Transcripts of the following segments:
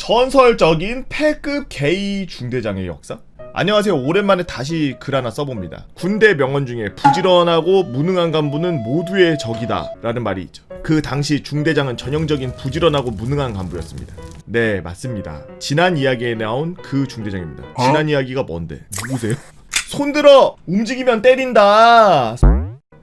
전설적인 패급 게이 중대장의 역사? 안녕하세요. 오랜만에 다시 글 하나 써봅니다. 군대 명언 중에 부지런하고 무능한 간부는 모두의 적이다 라는 말이 있죠. 그 당시 중대장은 전형적인 부지런하고 무능한 간부였습니다. 네, 맞습니다. 지난 이야기에 나온 그 중대장입니다. 지난 이야기가 뭔데? 누구세요? 손들어! 움직이면 때린다!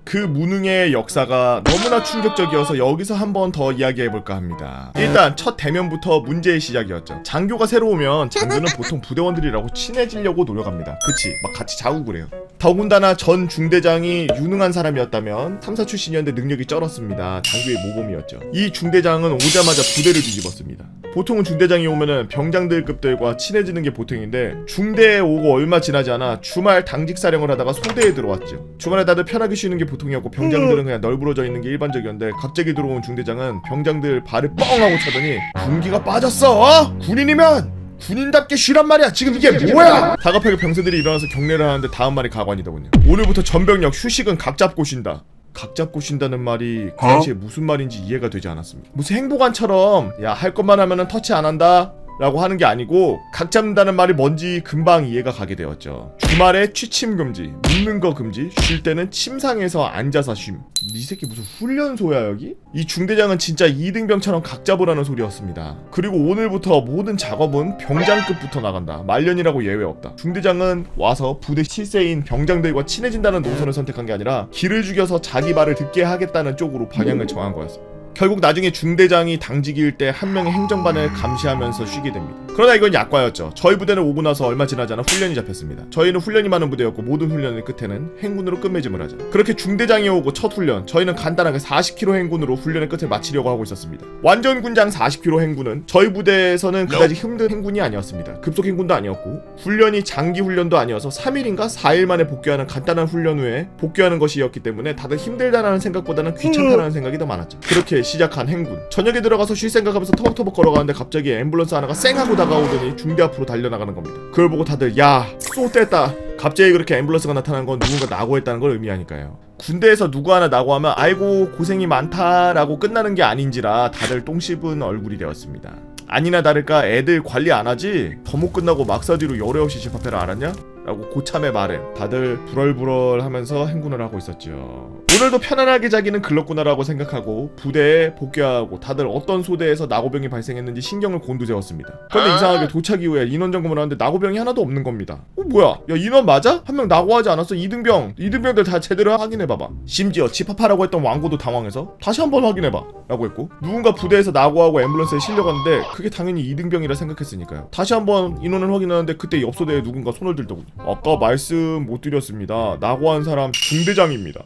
그 무능의 역사가 너무나 충격적이어서 여기서 한 번 더 이야기해볼까 합니다. 일단 첫 대면부터 문제의 시작이었죠. 장교가 새로 오면 장교는 보통 부대원들이라고 친해지려고 노력합니다. 그치, 막 같이 자고 그래요. 더군다나 전 중대장이 유능한 사람이었다면 탐사 출신이었는데 능력이 쩔었습니다. 장교의 모범이었죠. 이 중대장은 오자마자 부대를 뒤집었습니다. 보통은 중대장이 오면은 병장들급들과 친해지는 게 보통인데 중대에 오고 얼마 지나지 않아 주말 당직 사령을 하다가 소대에 들어왔죠. 주말에 다들 편하게 쉬는 게 보통이었고 병장들은 그냥 널브러져 있는 게 일반적이었는데 갑자기 들어온 중대장은 병장들 발을 뻥 하고 차더니 군기가 빠졌어! 어? 군인이면 군인답게 쉬란 말이야. 지금 이게 뭐야? 다급하게 병사들이 일어나서 경례를 하는데 다음 말이 가관이더군요. 오늘부터 전병력 휴식은 각 잡고 쉰다. 각 잡고 쉰다는 말이 그 당시에 무슨 말인지 이해가 되지 않았습니다. 무슨 행보관처럼 야, 할 것만 하면은 터치 안 한다 라고 하는 게 아니고 각 잡는다는 말이 뭔지 금방 이해가 가게 되었죠. 주말에 취침 금지, 눕는 거 금지, 쉴 때는 침상에서 앉아서 쉼. 이 새끼 무슨 훈련소야 여기? 이 중대장은 진짜 이등병처럼 각 잡으라는 소리였습니다. 그리고 오늘부터 모든 작업은 병장급부터 나간다. 말년이라고 예외 없다. 중대장은 와서 부대 실세인 병장들과 친해진다는 노선을 선택한 게 아니라 기를 죽여서 자기 말을 듣게 하겠다는 쪽으로 방향을 정한 거였습니다. 결국 나중에 중대장이 당직일 때 한 명의 행정반을 감시하면서 쉬게 됩니다. 그러나 이건 약과였죠. 저희 부대는 오고 나서 얼마 지나지 않아 훈련이 잡혔습니다. 저희는 훈련이 많은 부대였고 모든 훈련의 끝에는 행군으로 끝맺음을 하죠. 그렇게 중대장이 오고 첫 훈련, 저희는 간단하게 40km 행군으로 훈련의 끝을 마치려고 하고 있었습니다. 완전 군장 40km 행군은 저희 부대에서는 그다지 힘든 행군이 아니었습니다. 급속 행군도 아니었고 훈련이 장기 훈련도 아니어서 3일인가 4일 만에 복귀하는 간단한 훈련 후에 복귀하는 것이었기 때문에 다들 힘들다라는 생각보다는 귀찮다라는 생각이 더 많았죠. 그렇게 시작한 행군. 저녁에 들어가서 쉴 생각하면서 터벅터벅 걸어가는데 갑자기 앰뷸런스 하나가 쌩 하고 다가오더니 중대 앞으로 달려나가는 겁니다. 그걸 보고 다들 야, 쏘 뗐다. 갑자기 그렇게 앰뷸런스가 나타난 건 누군가 낙오했다는 걸 의미하니까요. 군대에서 누구 하나 낙오하면 아이고 고생이 많다라고 끝나는 게 아닌지라 다들 똥 씹은 얼굴이 되었습니다. 아니나 다를까 애들 관리 안 하지? 더못 끝나고 막사뒤로 열애 없이 집합해라 알았냐? 라고 고참의 말에 다들 불얼불얼 하면서 행군을 하고 있었죠. 오늘도 편안하게 자기는 글렀구나라고 생각하고 부대에 복귀하고 다들 어떤 소대에서 낙오병이 발생했는지 신경을 곤두세웠습니다. 그런데 이상하게 도착 이후에 인원 점검을 하는데 낙오병이 하나도 없는 겁니다. 뭐야? 야, 인원 맞아? 한 명 낙오하지 않았어? 이등병들 다 제대로 확인해봐봐. 심지어 집합하라고 했던 왕고도 당황해서 다시 한번 확인해봐 라고 했고, 누군가 부대에서 낙오하고 앰뷸런스에 실려갔는데 그게 당연히 이등병이라 생각했으니까요. 다시 한번 인원을 확인하는데 그때 옆소대에 누군가 손을 들더군요. 아까 말씀 못 드렸습니다. 낙오한 사람 중대장입니다.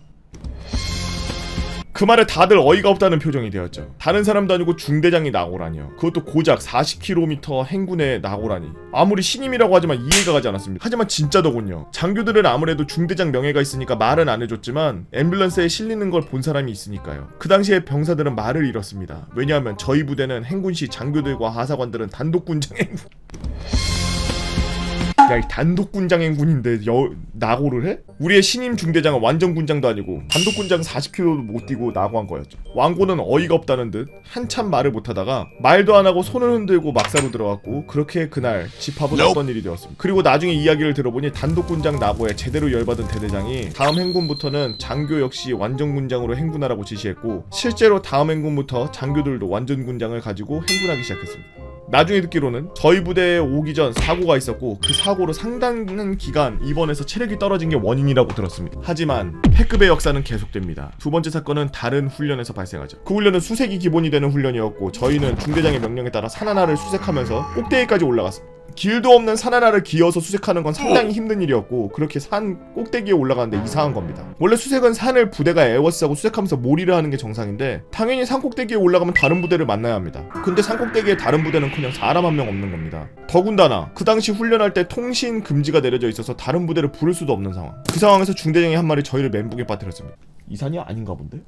그 말에 다들 어이가 없다는 표정이 되었죠. 다른 사람도 아니고 중대장이 낙오라니요. 그것도 고작 40km 행군에 낙오라니. 아무리 신임이라고 하지만 이해가 가지 않았습니다. 하지만 진짜더군요. 장교들은 아무래도 중대장 명예가 있으니까 말은 안 해줬지만 앰뷸런스에 실리는 걸 본 사람이 있으니까요. 그 당시에 병사들은 말을 잃었습니다. 왜냐하면 저희 부대는 행군 시 장교들과 하사관들은 단독군장 행군. 야, 이 단독군장 행군인데 낙오를 해? 우리의 신임 중대장은 완전 군장도 아니고 단독군장 40km도 못 뛰고 낙오한 거였죠. 왕고는 어이가 없다는 듯 한참 말을 못하다가 말도 안 하고 손을 흔들고 막사로 들어갔고, 그렇게 그날 집합은 없던 일이 되었습니다. 그리고 나중에 이야기를 들어보니 단독군장 낙오에 제대로 열받은 대대장이 다음 행군부터는 장교 역시 완전 군장으로 행군하라고 지시했고, 실제로 다음 행군부터 장교들도 완전 군장을 가지고 행군하기 시작했습니다. 나중에 듣기로는 저희 부대에 오기 전 사고가 있었고 그 사고로 상당한 기간 입원해서 체력이 떨어진 게 원인이라고 들었습니다. 하지만 패급의 역사는 계속됩니다. 두 번째 사건은 다른 훈련에서 발생하죠. 그 훈련은 수색이 기본이 되는 훈련이었고 저희는 중대장의 명령에 따라 산 하나를 수색하면서 꼭대기까지 올라갔습니다. 길도 없는 산 하나를 기어서 수색하는 건 상당히 힘든 일이었고 그렇게 산 꼭대기에 올라가는데 이상한 겁니다. 원래 수색은 산을 부대가 에워싸고 수색하면서 몰이를 하는 게 정상인데 당연히 산 꼭대기에 올라가면 다른 부대를 만나야 합니다. 근데 산 꼭대기에 다른 부대는 그냥 사람 한 명 없는 겁니다. 더군다나 그 당시 훈련할 때 통신 금지가 내려져 있어서 다른 부대를 부를 수도 없는 상황. 그 상황에서 중대장이 한 마리 저희를 멘붕에 빠뜨렸습니다. 이 산이 아닌가 본데?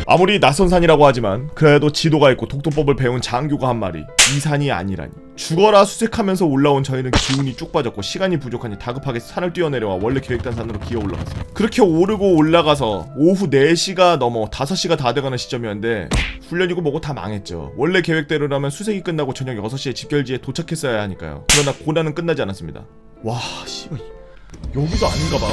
아무리 낯선 산이라고 하지만 그래도 지도가 있고 독도법을 배운 장교가 한 말이 이 산이 아니라니. 죽어라 수색하면서 올라온 저희는 기운이 쭉 빠졌고 시간이 부족하니 다급하게 산을 뛰어내려와 원래 계획된 산으로 기어 올라갔어요. 그렇게 오르고 올라가서 오후 4시가 넘어 5시가 다 돼가는 시점이었는데 훈련이고 뭐고 다 망했죠. 원래 계획대로라면 수색이 끝나고 저녁 6시에 집결지에 도착했어야 하니까요. 그러나 고난은 끝나지 않았습니다. 와 씨발 여기도 아닌가봐.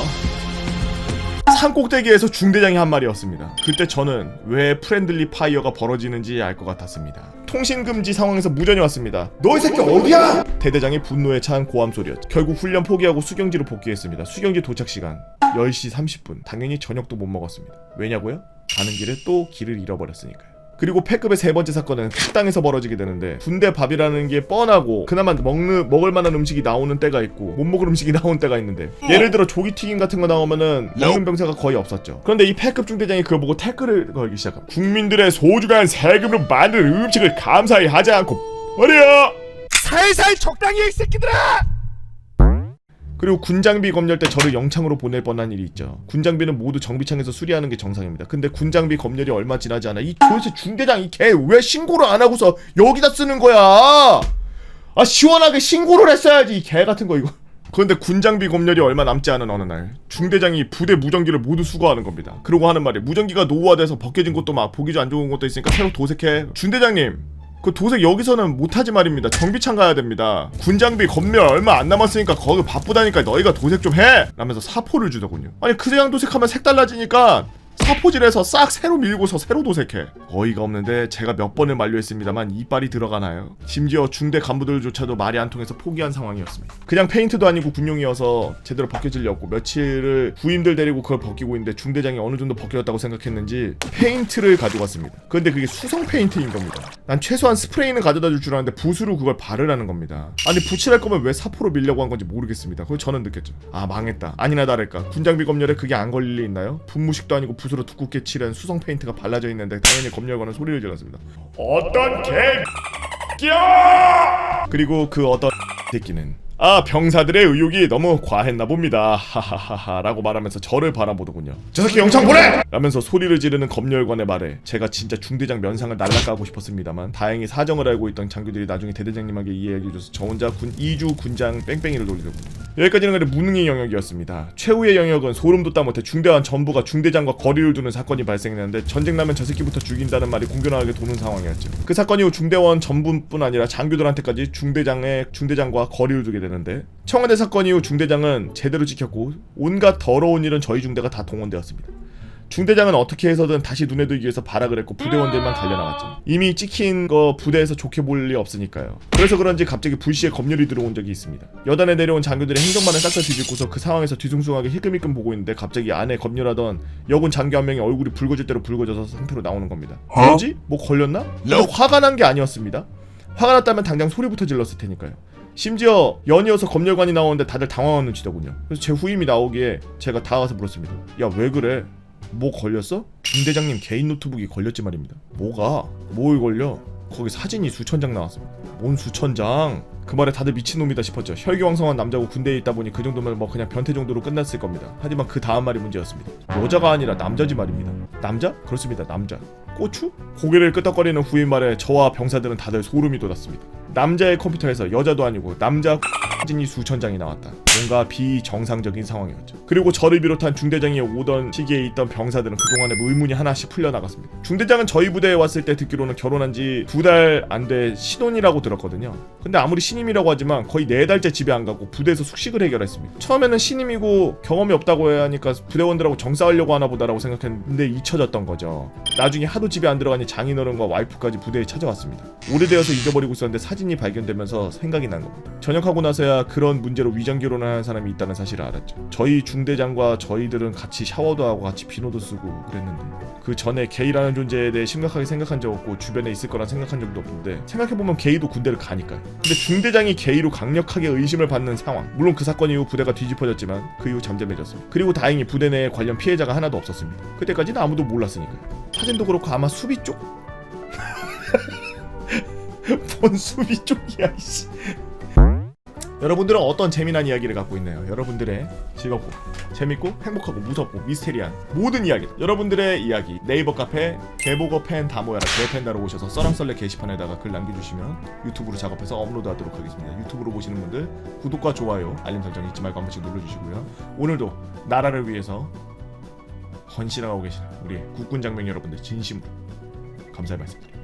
산 꼭대기에서 중대장이 한 말이었습니다. 그때 저는 왜 프렌들리 파이어가 벌어지는지 알 것 같았습니다. 통신금지 상황에서 무전이 왔습니다. 너 이 새끼 어디야? 대대장이 분노에 차한 고함 소리였죠. 결국 훈련 포기하고 수경지로 복귀했습니다. 수경지 도착 시간 10시 30분. 당연히 저녁도 못 먹었습니다. 왜냐고요? 가는 길에 또 길을 잃어버렸으니까요. 그리고 패급의 세 번째 사건은 식당에서 벌어지게 되는데 군대 밥이라는 게 뻔하고 그나마 먹을 만한 음식이 나오는 때가 있고 못 먹을 음식이 나오는 때가 있는데 예를 들어 조기튀김 같은 거 나오면은 먹는 병사가 거의 없었죠. 그런데 이 패급 중대장이 그걸 보고 태클을 걸기 시작합니다. 국민들의 소중한 세금으로 만든 음식을 감사히 하지 않고 뭐야? 살살 적당히 해, 이 새끼들아! 그리고 군장비 검열 때 저를 영창으로 보낼 뻔한 일이 있죠. 군장비는 모두 정비창에서 수리하는 게 정상입니다. 근데 군장비 검열이 얼마 지나지 않아 이 도대체 중대장 이 개 왜 신고를 안 하고서 여기다 쓰는 거야? 아 시원하게 신고를 했어야지 이 개 같은 거 이거. 그런데 군장비 검열이 얼마 남지 않은 어느 날 중대장이 부대 무전기를 모두 수거하는 겁니다. 그러고 하는 말이 무전기가 노후화돼서 벗겨진 것도 막 보기 안 좋은 것도 있으니까 새로 도색해. 중대장님 그 도색 여기서는 못하지 말입니다. 정비창 가야 됩니다. 군장비 검열 얼마 안 남았으니까 거기 바쁘다니까 너희가 도색 좀 해! 라면서 사포를 주더군요. 아니 그냥 도색하면 색 달라지니까 사포질해서 싹 새로 밀고서 새로 도색해. 어이가 없는데 제가 몇 번을 만류했습니다만 이빨이 들어가나요? 심지어 중대 간부들조차도 말이 안 통해서 포기한 상황이었습니다. 그냥 페인트도 아니고 군용이어서 제대로 벗겨질 리 없고 며칠을 부임들 데리고 그걸 벗기고 있는데 중대장이 어느 정도 벗겨졌다고 생각했는지 페인트를 가지고 왔습니다. 그런데 그게 수성 페인트인 겁니다. 난 최소한 스프레이는 가져다 줄 줄 알았는데 붓으로 그걸 바르라는 겁니다. 아니 붓칠할 거면 왜 사포로 밀려고 한 건지 모르겠습니다. 그걸 저는 느꼈죠. 아 망했다. 아니나 다를까 군장비 검열에 그게 안 걸릴 리 있나요? 분무식도 아니고 붓으로 두껍게 칠한 수성 페인트가 발라져 있는데 당연히 검열관은 소리를 질렀습니다. 어떤 개끼야! 그리고 그 어떤 새끼는 아 병사들의 의욕이 너무 과했나 봅니다 하하하하 라고 말하면서 저를 바라보더군요. 저 새끼 영창 보내! 라면서 소리를 지르는 검열관의 말에 제가 진짜 중대장 면상을 날라까고 싶었습니다만 다행히 사정을 알고 있던 장교들이 나중에 대대장님에게 이해해줘서 저 혼자 2주 군장 뺑뺑이를 돌리더군요. 여기까지는 그래 무능의 영역이었습니다. 최후의 영역은 소름 돋다 못해 중대원 전부가 중대장과 거리를 두는 사건이 발생했는데 전쟁 나면 저 새끼부터 죽인다는 말이 공견하게 도는 상황이었죠. 그 사건 이후 중대원 전부뿐 아니라 장교들한테까지 중대장과 거리를 두게 되는데 청와대 사건 이후 중대장은 제대로 지켰고 온갖 더러운 일은 저희 중대가 다 동원되었습니다. 중대장은 어떻게 해서든 다시 눈에 들기 위해서 발악을 했고 부대원들만 달려나갔죠. 이미 찍힌 거 부대에서 좋게 볼 리 없으니까요. 그래서 그런지 갑자기 불시에 검열이 들어온 적이 있습니다. 여단에 내려온 장교들의 행정반을 싹 다 뒤집고서 그 상황에서 뒤숭숭하게 힐끔힐끔 보고 있는데 갑자기 안에 검열하던 여군 장교 한 명이 얼굴이 붉어질 대로 붉어져서 상태로 나오는 겁니다. 뭐지? 뭐 걸렸나? 근데 화가 난 게 아니었습니다. 화가 났다면 당장 소리부터 질렀을 테니까요. 심지어 연이어서 검열관이 나오는데 다들 당황한 눈치더군요. 그래서 제 후임이 나오기에 제가 다가가서 물었습니다. 야 왜 그래? 뭐 걸렸어? 중대장님 개인 노트북이 걸렸지 말입니다. 뭐가? 뭘 걸려? 거기 사진이 수천 장 나왔습니다. 뭔 수천 장? 그 말에 다들 미친놈이다 싶었죠. 혈기왕성한 남자고 군대에 있다 보니 그 정도면 뭐 그냥 변태 정도로 끝났을 겁니다. 하지만 그 다음 말이 문제였습니다. 여자가 아니라 남자지 말입니다. 남자? 그렇습니다. 남자. 고추? 고개를 끄덕거리는 후임 말에 저와 병사들은 다들 소름이 돋았습니다. 남자의 컴퓨터에서 여자도 아니고 남자 사진이 수천 장이 나왔다. 뭔가 비정상적인 상황이었죠. 그리고 저를 비롯한 중대장이 오던 시기에 있던 병사들은 그동안의 의문이 하나씩 풀려나갔습니다. 중대장은 저희 부대에 왔을 때 듣기로는 결혼한 지 2달 안 돼 신혼이라고 들었거든요. 근데 아무리 신임이라고 하지만 거의 4달째 집에 안 가고 부대에서 숙식을 해결했습니다. 처음에는 신임이고 경험이 없다고 해야 하니까 부대원들하고 정싸우려고 하나 보다라고 생각했는데 잊혀졌던 거죠. 나중에 하도 집에 안 들어가니 장인어른과 와이프까지 부대에 찾아왔습니다. 오래되어서 잊어버리고 있었는데 사진이 발견되면서 생각이 난 겁니다. 전역하고 나서야 그런 문제로 위장 결혼을 하는 사람이 있다는 사실을 알았죠. 저희 중대장과 저희들은 같이 샤워도 하고 같이 비누도 쓰고 그랬는데 그 전에 게이라는 존재에 대해 심각하게 생각한 적 없고 주변에 있을 거란 생각한 적도 없는데 생각해보면 게이도 군대를 가니까요. 근데 중대장이 게이로 강력하게 의심을 받는 상황. 물론 그 사건 이후 부대가 뒤집어졌지만 그 이후 잠잠해졌습니다. 그리고 다행히 부대 내에 관련 피해자가 하나도 없었습니다. 그때까지는 아무도 몰랐으니까요. 사진도 그렇고 아마 수비 쪽? 뭔 수비 쪽이야 이씨. 여러분들은 어떤 재미난 이야기를 갖고 있나요? 여러분들의 즐겁고 재밌고 행복하고 무섭고 미스테리한 모든 이야기, 여러분들의 이야기 네이버 카페 개보거 팬 다 모여라 개팬다로 오셔서 썰랑썰레 게시판에다가 글 남겨주시면 유튜브로 작업해서 업로드하도록 하겠습니다. 유튜브로 보시는 분들 구독과 좋아요 알림 설정 잊지 말고 한 번씩 눌러주시고요. 오늘도 나라를 위해서 헌신하고 계시는 우리 국군 장병 여러분들 진심으로 감사의 말씀드립니다.